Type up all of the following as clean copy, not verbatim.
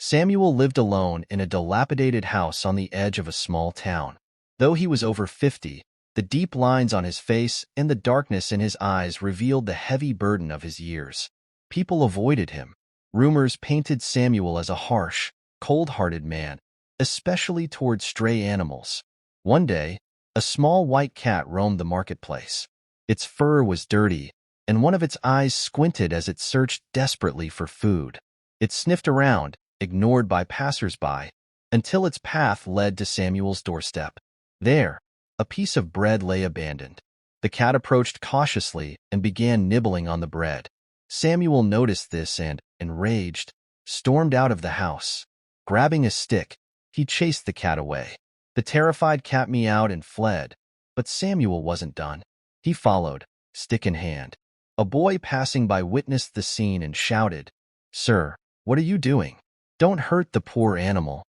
Samuel lived alone in a dilapidated house on the edge of a small town. Though he was over 50, the deep lines on his face and the darkness in his eyes revealed the heavy burden of his years. People avoided him. Rumors painted Samuel as a harsh, cold-hearted man, especially toward stray animals. One day, a small white cat roamed the marketplace. Its fur was dirty, and one of its eyes squinted as it searched desperately for food. It sniffed around, ignored by passers-by, until its path led to Samuel's doorstep. There, a piece of bread lay abandoned. The cat approached cautiously and began nibbling on the bread. Samuel noticed this and, enraged, stormed out of the house. Grabbing a stick, he chased the cat away. The terrified cat meowed and fled, but Samuel wasn't done. He followed, stick in hand. A boy passing by witnessed the scene and shouted, "Sir, what are you doing? Don't hurt the poor animal."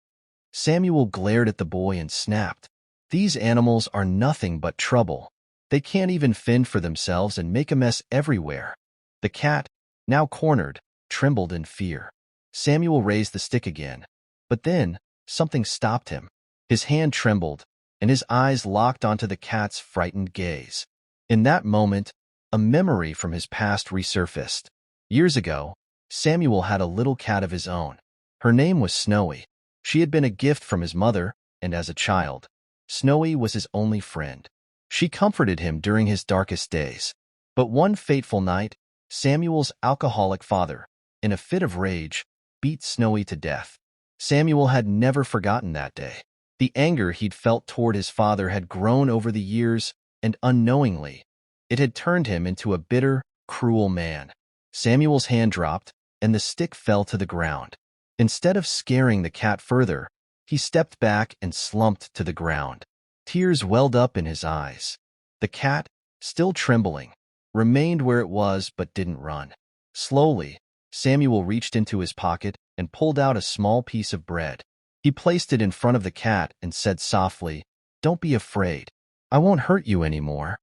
Samuel glared at the boy and snapped, "These animals are nothing but trouble. They can't even fend for themselves and make a mess everywhere." The cat, now cornered, trembled in fear. Samuel raised the stick again, but then something stopped him. His hand trembled, and his eyes locked onto the cat's frightened gaze. In that moment, a memory from his past resurfaced. Years ago, Samuel had a little cat of his own. Her name was Snowy. She had been a gift from his mother, and as a child, Snowy was his only friend. She comforted him during his darkest days. But one fateful night, Samuel's alcoholic father, in a fit of rage, beat Snowy to death. Samuel had never forgotten that day. The anger he'd felt toward his father had grown over the years, and unknowingly, it had turned him into a bitter, cruel man. Samuel's hand dropped, and the stick fell to the ground. Instead of scaring the cat further, he stepped back and slumped to the ground. Tears welled up in his eyes. The cat, still trembling, remained where it was but didn't run. Slowly, Samuel reached into his pocket and pulled out a small piece of bread. He placed it in front of the cat and said softly, "Don't be afraid. I won't hurt you anymore."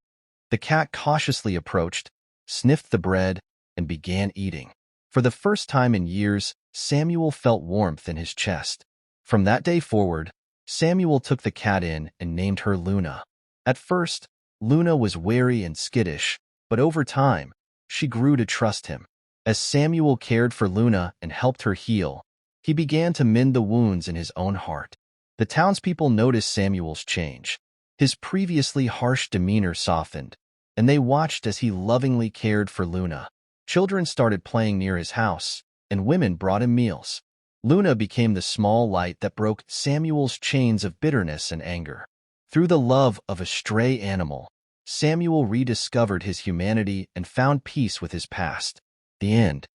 The cat cautiously approached, sniffed the bread, and began eating. For the first time in years, Samuel felt warmth in his chest. From that day forward, Samuel took the cat in and named her Luna. At first, Luna was wary and skittish, but over time, she grew to trust him. As Samuel cared for Luna and helped her heal, he began to mend the wounds in his own heart. The townspeople noticed Samuel's change. His previously harsh demeanor softened, and they watched as he lovingly cared for Luna. Children started playing near his house, and women brought him meals. Luna became the small light that broke Samuel's chains of bitterness and anger. Through the love of a stray animal, Samuel rediscovered his humanity and found peace with his past. The end.